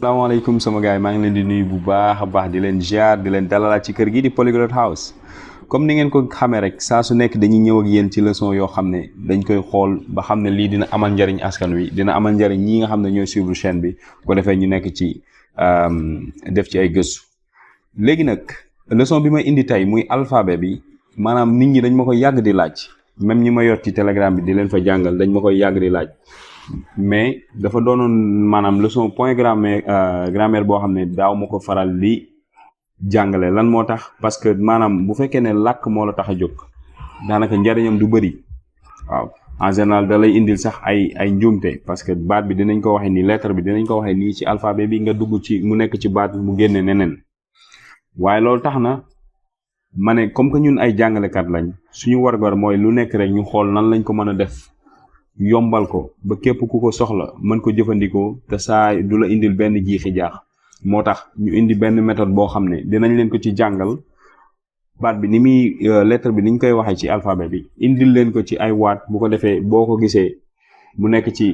Assalamualaikum sama gaay maa ngi leen di nuyu bu baax a baax di leen ziar di leen dalalaat ci kër gi di Polyglot House comme ni ngeen ko xamee rek saa su nekk dañuy ñëw ak yéen ci leçon yoo xam ne dañ koy xool ba xam ne lii dina amal njariñ askan wi dina amal njariñ ñi nga xam ne ñooy suivre chaîne bi ko defee ñu nekk ci def ci ay gëstu léegi nag leçon bi may indi tey muy alphabet bi maanaam nit ñi dañ ma koy yàgg di laaj même ñi ma yor ci telegram bi di leen fa jàngal dañ ma koy yàgg di laaj mais dafa doonoon maanaam leçon point grammaire boo xam ne daaw ma ko faral di jàngale lan moo tax parce que maanaam bu fekkee ne làkk moo la tax a jóg daanaka njariñam du bëri waaw en général da lay indil sax ay njuumte parce que baat bi dinañ ko waxee nii lettre bi dinañ ko waxee nii ci alphabet bi nga dugg ci mu nekk ci baat bi mu génne neneen waaye loolu tax na ma ne comme que ñun ay jàngalekat lañ suñu war-war mooy lu nekk rek ñu xool nan lañ ko mën a def yombal ko ba képp ku ko soxla mën ko jëfandikoo te saa du la indil benn jiixi jaax moo tax ñu indi benn méthode boo xam ne dinañ leen ko ci jàngal baat bi ni muy lettre bi niñ koy waxee ci alphabet bi indil leen ko ci ay waat bu ko defee boo ko gisee mu nekk ci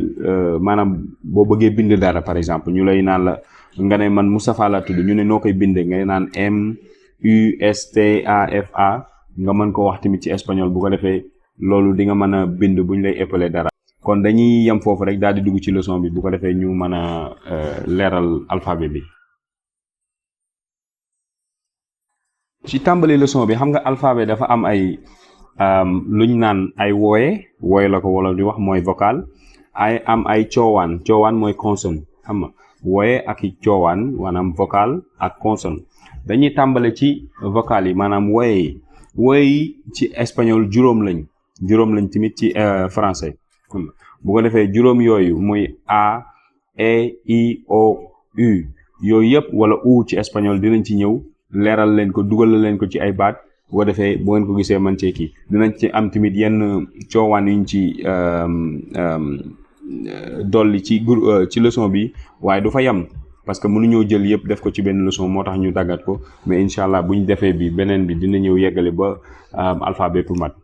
maanaam boo bëggee bind dara par exemple ñu lay naan la nga ne man Moustapha laa tudd ñu ne noo koy bindee ngay naan MUSTAFA nga mën ko wax tamit ci espagnol bu ko defee loolu di nga mën a bind buñ lay éppeler dara kon dañuy yem foofu rek daal di dugg ci leçon bi bu ko defee ñu mën a leeral alphabet bi ci tàmbali leçon bi xam nga alphabet dafa am ay luñ naan ay wooye la ko wala di wax mooy vocal ay am ay coowaan mooy consonne xam nga wooye ak i coowaan maanaam vocal ak consonne dañuy tàmbale ci vocal yi maanaam wooye yi ci espagnol juróom lañ tamit ci français bu ko defee juróom yooyu muy A E I O U yooyu yëpp wala U ci espagnol dinañ ci ñëw leeral leen ko dugal leen ko ci ay baat bu ko defee bu ngeen ko gisee man cee kii dinañ ci am tamit yenn coowaan yuñ ci dolli ci leçon bi waaye du fa yem parce que mënuñoo jël yëpp def ko ci benn leçon moo tax ñu daggat ko mais incha allah buñ defee bi beneen bi dina ñëw yeggale ba alphabet pour mat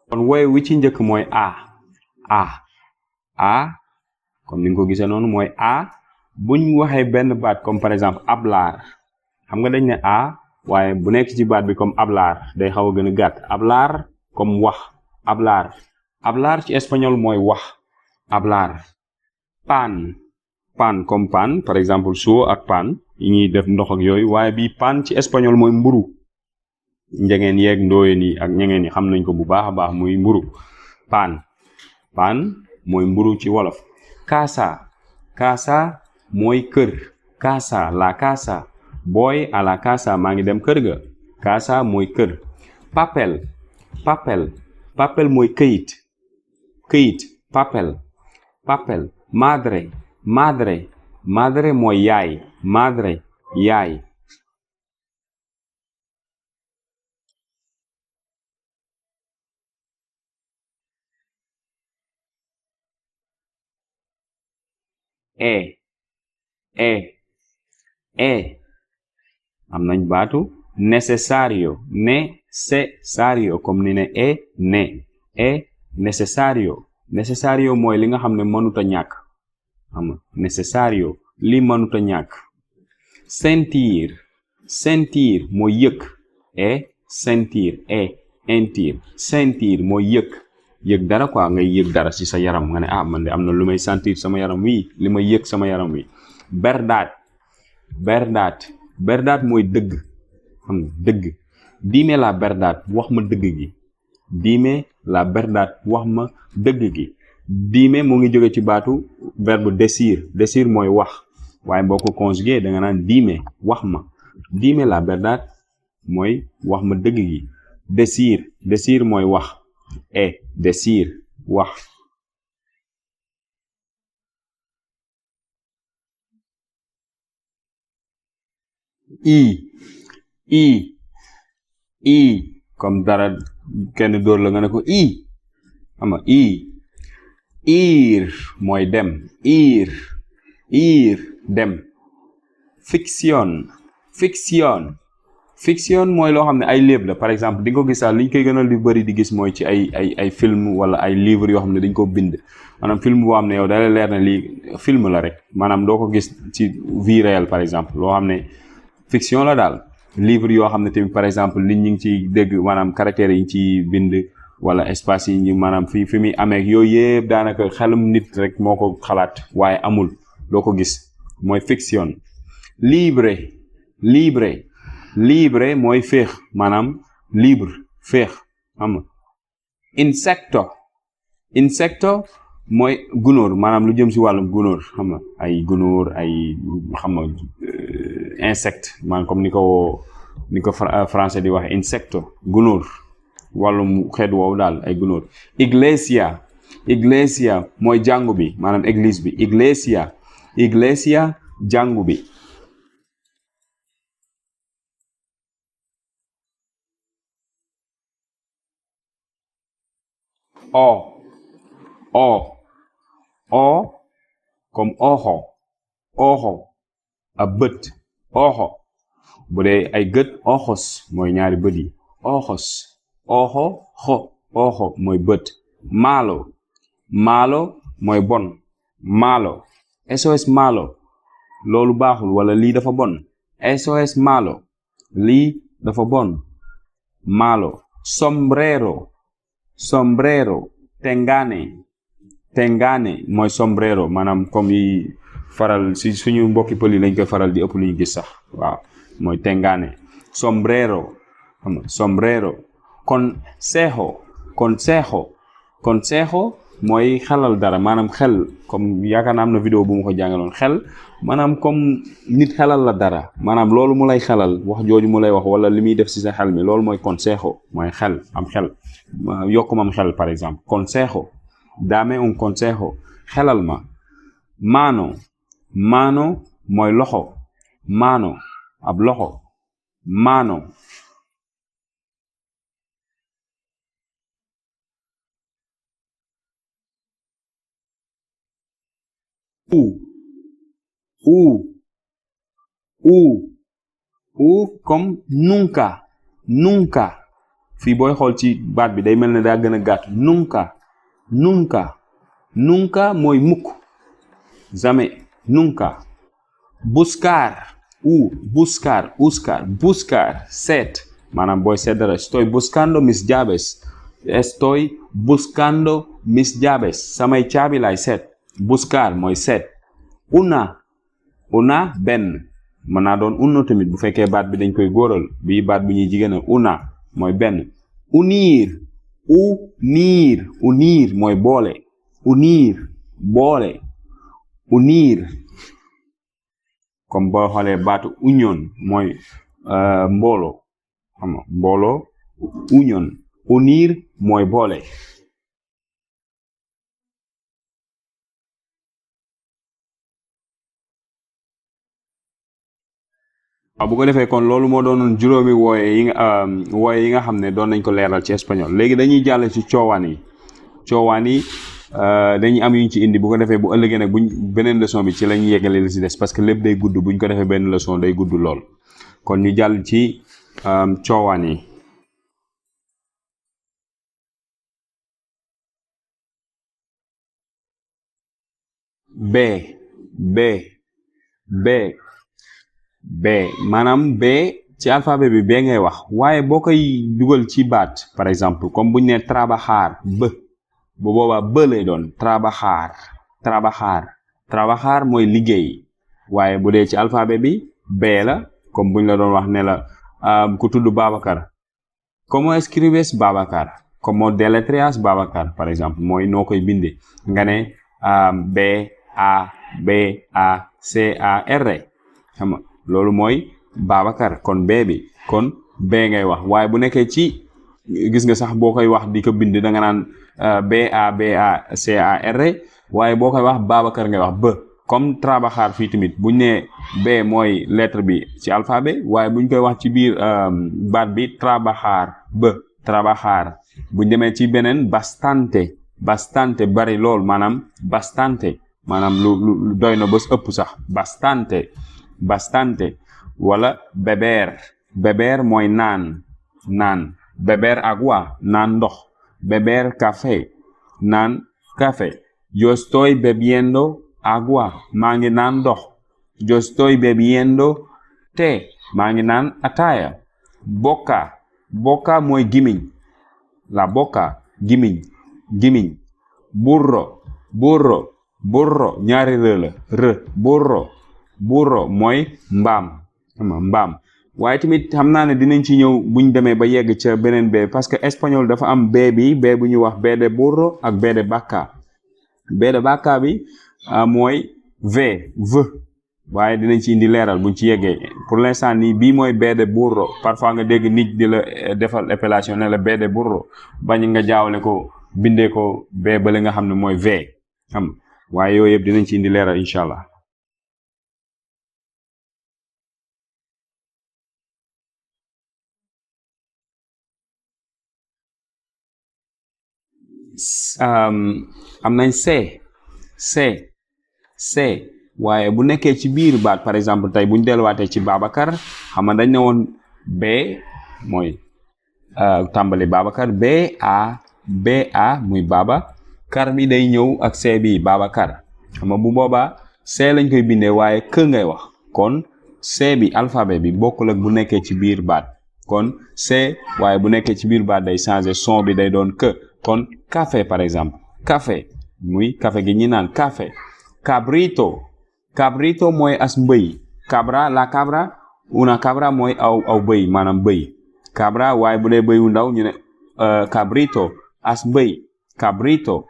kon wooye wi ci njëkk mooy a comme ni nga ko gisee noonu mooy a buñ waxee benn baat comme par exemple hablar xam nga dañ ne a waaye bu nekk ci baat bi comme hablar day xaw a gën a gàtt hablar comme wax hablar ci espagnol mooy wax hablar pan comme pan par exemple soo ak pan yi ñuy def ndox ak yooyu waaye bii pan ci espagnol mooy mburu njengeen yeeg ndooyeen yi ak ñengeen yi xam nañ ko bu baax a baax muy mburu pan mooy mburu ci wolof casa mooy kër la casa booy à la casa maa ngi dem kër ga casa mooy kër papel mooy këyit papel madre mooy yaay am nañ baatu necesario comme ni ne necesario mooy li nga xam ne mënuta ñàkk xam nga necesario li mënuta ñàkk sentir mooy yëg sentir mooy yëg dara quoi ngay yëg dara ci sa yaram nga ne man de am na lu may sentir sama yaram wi li may yëg sama yaram wi verdad mooy dëgg xam nga dëgg dime la verdad wax ma dëgg gi dime mu ngi jóge ci baatu verbe decir mooy wax waaye boo ko conjugué da nga naan dime wax ma dime la verdad mooy wax ma dëgg gi decir mooy wax decir wax i comme dara kenn dóor la nga ne ko xam nga ir mooy dem dem fiction fiction mooy loo xam ne ay léeb la par exemple di nga ko gis daal li ñu koy gënal di bëri di gis mooy ci ay film wala ay livres yoo xam ne dañ ko bind maanaam film boo xam ne yow da lay leer na lii film la rek maanaam doo ko gis ci vie réelle par exemple loo xam ne fiction la daal livre yoo xam ne tamit par exemple nit ñi ngi ci dégg maanaam caractères yi ñu ci bind wala espace yi ñu maanaam fi muy amee yooyu yëpp daanaka xelum nit rek moo ko xalaat waaye amul doo ko gis mooy fiction. libre mooy féex maanaam libre féex xam nga insecto mooy gunóor maanaam lu jëm si wàllum gunóor xam nga ay gunóor ay xam nga insecte maanaam comme ni ko français di wax insecto gunóor wàllum xeet woowu daal ay gunóor. iglesia mooy jàngu bi maanaam église bi iglesia jàngu bi. o comme ojo ab bët ojo bu dee ay gët ojos mooy ñaari bët yi ojo mooy bët. malo mooy bon eso es malo loolu baaxul wala lii dafa bon eso es malo lii dafa bon malo. sombrero tengane mooy sombrero maanaam comme yi faral si suñu mbokki pël yi lañ koy faral di ëpp lu ñu gis sax waaw mooy tengane sombrero consejo mooy xelal dara maanaam xel comme yaakaar naa am na vidéo bu mu ko jàngaloon xel maanaam comme nit xelal la dara maanaam loolu mu lay xelal wax jooju mu lay wax wala li muy def ci sa xel mi loolu mooy consejo mooy xel am xel yokkumam xel par exemple consejo dame un consejo xelal ma. mano mooy loxo ab loxo mano. Comme nunca fii booy xool ci baat bi day mel ne daa gën a gàtt nunca mooy mukk jamais nunca. buscar seet maanaam booy seet dara estoy buscando mis llaves samay caabi laay seet. buscar mooy seet. una benn mën naa doon uno tamit bu fekkee baat bi dañ koy góoral bii baat bu ñuy jigéenal una mooy benn. unir mooy boole. unir comme boo xoolee baatu union mooy mbooloo xam nga mbooloo union. unir mooy boole. waaw bu ko defee kon loolu moo doonoon juróomi wooye yi nga xam ne doon nañ ko leeral ci espagnol léegi dañuy jàll ci coowaan yi dañuy am yuñ ci indi bu ko defee bu ëllëgee nag beneen leçon bi ci la ñuy yeggale li ci des parce que lépp day gudd buñ ko defee benn leçon day gudd lool kon ñu jàll ci coowaan yi. b maanaam b ci alphabet bi bee ngay wax waaye boo koy dugal ci baat par exemple comme buñ ne trabajar bu boobaa ba lay doon trabajar mooy liggéey waaye bu dee ci alphabet bi b la comme buñ la doon wax ne la ku tudd Babacar ¿cómo escribes Babacar? ¿Cómo deletreas Babacar par exemple mooy noo koy bindee nga ne Bacar xam nga loolu mooy Babacar kon bee bi kon bee ngay wax waaye bu nekkee ci gis nga sax boo koy wax di ko bind da nga naan Bacar waaye boo koy wax Babacar ngay wax ba comme trabajar fii tamit buñ ne b mooy lettre bi ci alphabet waaye buñ koy wax ci biir baat bi trabajar buñ demee ci beneen bastante bari lool maanaam bastante maanaam lu doy na bés ëpp sax bastante wala beber beber mooy naan beber agua naan ndox beber café naan café yo estoy bebiendo agua maa ngi naan ndox yo estoy bebiendo té maa ngi naan ataaya boca mooy gimiñ la boca gimiñ burro ñaari la burro mooy mbaam waaye tamit xam naa ne dinañ ci ñëw buñ demee ba yegg ca beneen bee parce que espagnol dafa am bee bu ñuy wax bee de burro ak bee de vaca bi mooy v waaye dinañ ci indi leeral buñ ci yeggee pour l'instant nii bii mooy bee de burro parfois nga dégg nit di la defal appellation ne la bee de burro bañ nga jaawle ko bindee ko bee bale nga xam ne mooy v xam waaye yooyu yëpp dinañ ci indi leeral incha allah. am nañ c waaye bu nekkee ci biir baat par exemple tey buñ delluwaatee ci Babacar xam nga dañ ne woon b mooy tàmbali Babacar ba muy baba kar bi day ñëw ak c bi Babacar xam nga bu boobaa c lañ koy bindee waaye kë ngay wax kon c bi alphabet bi bokkul ak bu nekkee ci biir baat kon c waaye bu nekkee ci biir baat day changer son bi day doon kë kon café par exemple café muy café gi ñi naan café cabrito mooy as mbëy una cabra mooy aw bëy maanaam bëy cabra waaye bu dee bëy wu ndaw ñu ne cabrito as mbëy cabrito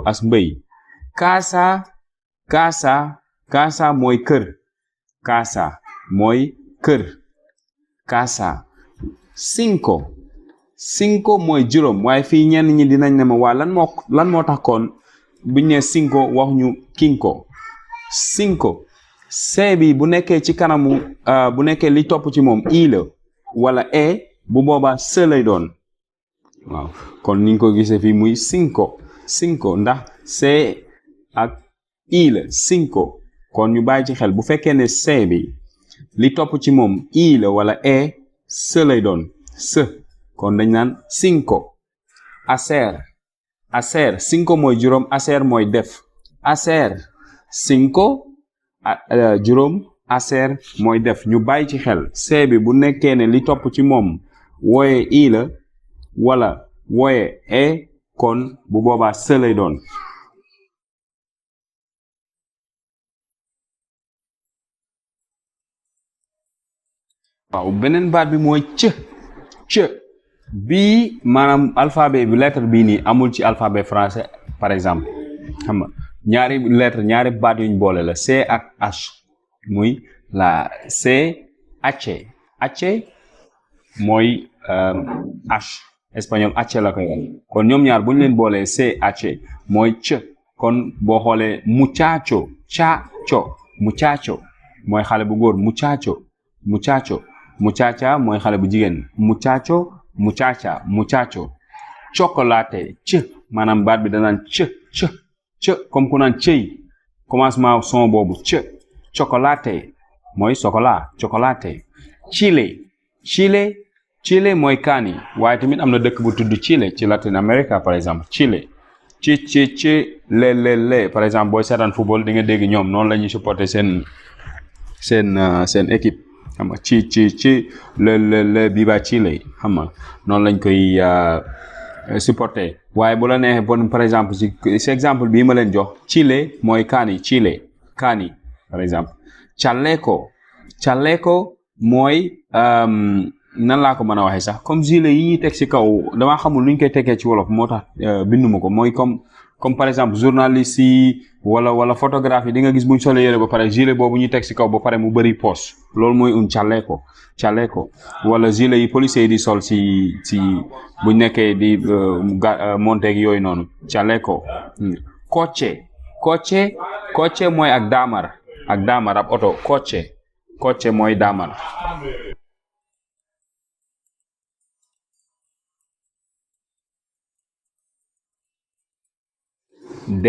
as mbëy casa mooy kër cinco mooy juróom waaye fii ñenn ñi dinañ ne ma waa lan moo tax kon buñ ne cinco wax ñu cinco c bi bu nekkee ci kanamu bu nekkee li topp ci moom i la wala bu boobaa c lay doon waaw kon ni nga ko gisee fii muy cinco ndax c ak i la cinco kon ñu bàyyi ci xel bu fekkee ne c bi li topp ci moom i la wala c lay doon c kon dañ naan cinco hacer cinco mooy juróom hacer mooy def hacer cinco juróom hacer mooy def ñu bàyyi ci xel c bi bu nekkee ne li topp ci moom wooye i la wala wooye kon bu boobaa c lay doon waaw beneen baat bi mooy c bii maanaam alphabet bi lettre bii nii amul ci alphabet français par exemple xam nga ñaari baat yuñ boole la c ak h muy la c h mooy h espagnol h la koy wax kon ñoom ñaar bu ñu leen boolee c h mooy c kon boo xoolee muchacho mooy xale bu góor muchacha mooy xale bu jigéen muchacho chocolate maanaam baat bi danaan comme ku naan cëy commencement son boobu chocolate mooy chocolate Chile mooy kaani waaye tamit am na dëkk bu tudd Chile ci Latin America par exemple Chile le par exemple booy seetaan football di nga dégg ñoom noonu la ñuy supporter seen équipe xam nga le viva Chile xam nga noonu lañ koy supporter waaye bu la neexee bon par exemple si exemple bii ma leen jox Chile mooy kaani par exemple chaleco mooy nan laa ko mën a waxee sax comme gilet yi ñuy teg ci kaw damaa xamul nu ñu koy teggee ci wolof moo tax binduma ko mooy comme par exemple journaliste yi wala photographe yi di nga gis buñ solee yére ba pare gilet boobu ñuy teg ci kaw ba pare mu bëri poche loolu mooy un chaleco wala gilet yi policiers yi di sol ci buñ nekkee di monteeg yooyu noonu chaleco coche mooy ak daamar ab oto coche mooy daamar D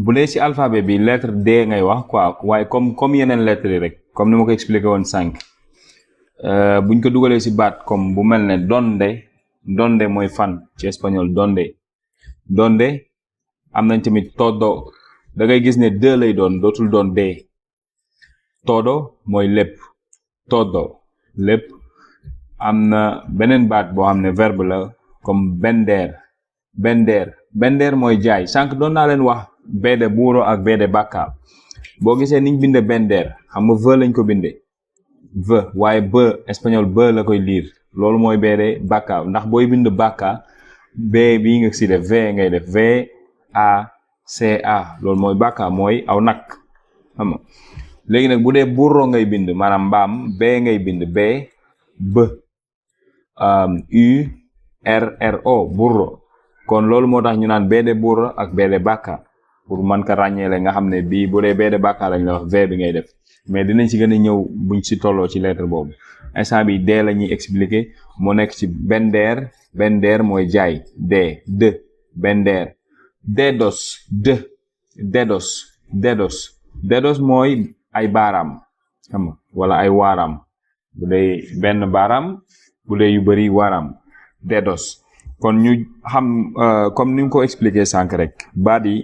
bu dee ci alphabet bi lettre D ngay wax quoi waaye comme yeneen lettre yi rek comme ni ma ko expliqué woon sànq buñ ko dugalee si baat comme bu mel ne donde mooy fan ci espagnol donde am nañ tamit todo da ngay gis ne de lay doon dootul doon de todo mooy lépp todo lépp. am na beneen baat boo xam ne verbe la comme bender mooy jaay sànq doon naa leen wax bede burro ak bede bàkka boo gisee niñ binde bender xam nga ve lañ ko binde ve waaye be espagnol be la koy liir loolu mooy bede bàkka ndax booy bind bàkka b bii nga si def v ngay def v a c a loolu mooy bàkka mooy aw nag xam nga léegi nag bu dee burro ngay bind maanaam mbaam b ngay bind b URRO burro kon loolu moo tax ñu naan bede burro ak bede bàkka pour mën ko ràññeele nga xam ne bii bu dee bede bàkka lañ la wax v bi ngay def mais dinañ ci gën a ñëw buñ ci tolloo ci lettre boobu instant bi d la ñuy expliquer mu nekk ci bender mooy jaay de bender dedos mooy ay baaraam xam nga wala ay waaraam bu dee benn baaraam bu dee yu bari waaraam dedos kon ñu xam comme ni mu ko expliqué sànq rek baat yi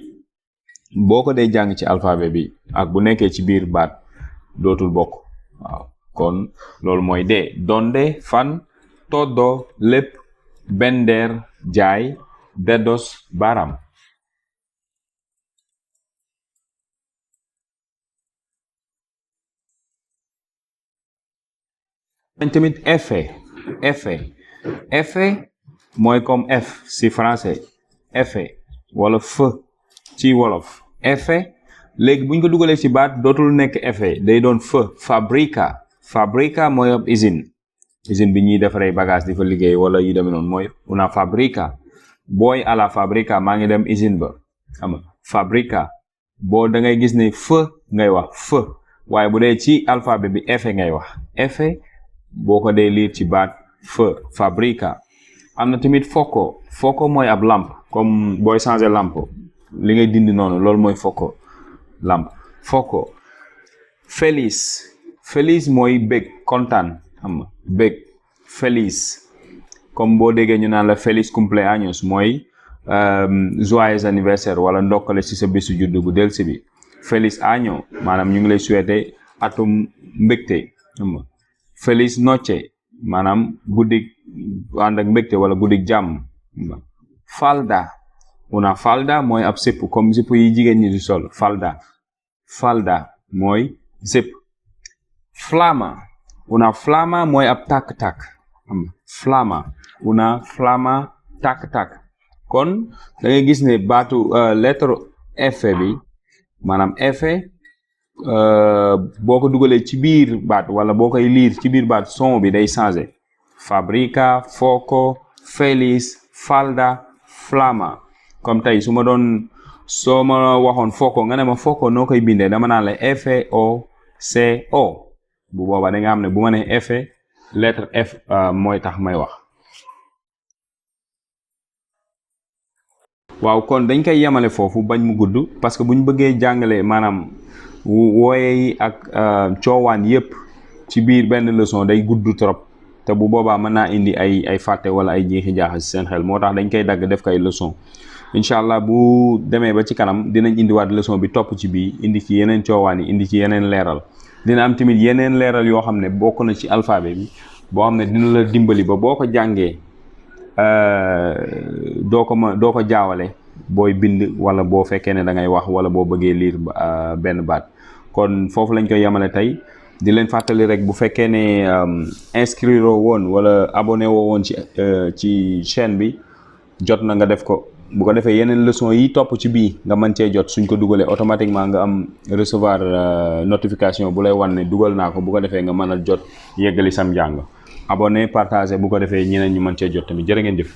boo ko dee jàng ci alphabet bi ak bu nekkee ci biir baat dootul bokk waaw kon loolu mooy de donde fan todo lépp bender jaay dedos baaraam. tamit effet mooy comme f si français effet wala feu ci wolof effet léegi buñ ko dugalee ci baat dootul nekk effet day doon feu fabrica mooy ab usine bi ñuy defaree bagage di fa liggéey wala yu demee noonu mooy una fabrica booy à la fabrica maa ngi dem usine ba xam nga fabrica boo da ngay gis ne feu ngay wax feu waaye bu dee ci alphabet bi effet ngay wax effet boo ko dee liir ci baat feu fabrica. am na tamit foco mooy ab lampe comme booy changer lampe li ngay dindi noonu loolu mooy foco feliz mooy bég kontaan xam nga bég feliz comme boo déggee ñu naan la feliz cumpleaños mooy joyeux anniversaire wala ndokkale ci sa bisu juddu bu delsi bi feliz año maanaam ñu ngi lay souhaiter atum mbégte xam nga feliz noche maanaam guddik ànd ak mbégte wala guddik jàmm falda mooy ab sipp comme sipp yi jigéen ñi di sol falda mooy sipp una flama mooy ab tàkk-tàkk una flama tàkk-tàkk kon da ngay gis ne baatu lettre F bi maanaam F boo ko dugalee ci biir baat wala boo koy liir ci biir baat son bi day changer fabrica foco feliz falda flama comme tey soo ma waxoon foco nga ne ma foco noo koy bindee dama naan la FOCO bu boobaa da nga xam ne bu ma ne F lettre F mooy tax may wax waaw kon dañ koy yemale foofu bañ mu gudd parce que bu ñu bëggee jàngale maanaam wooye yi ak coowaan yépp ci biir benn leçon day gudd trop te bu boobaa mën naa indi ay fàtte wala ay jeexi jaaxa ci seen xel moo tax dañ koy dagg def ko ay leçon incha allah bu demee ba ci kanam dinañ indiwaat leçon bi topp ci bii indi ci yeneen coowaan yi indi ci yeneen leeral dina am tamit yeneen leeral yoo xam ne bokk na ci alphabet bi boo xam ne dina la dimbali ba boo ko jàngee doo ko jaawale booy bind wala boo fekkee ne da ngay wax wala boo bëggee lire benn baat kon foofu lañ koy yemale tey di leen fàttali rek bu fekkee ne inscrire woon wala abonné woo woon ci chaîne bi jot na nga def ko bu ko defee yeneen leçon yi topp ci bii nga mën cee jot suñ ko dugalee automatiquement nga am recevoir notification bu lay wan ne dugal naa ko bu ko defee nga mën a jot yeggali sam njàng abonné partagé bu ko defee ñeneen ñu mën cee jot tamit jërë ngeen jëf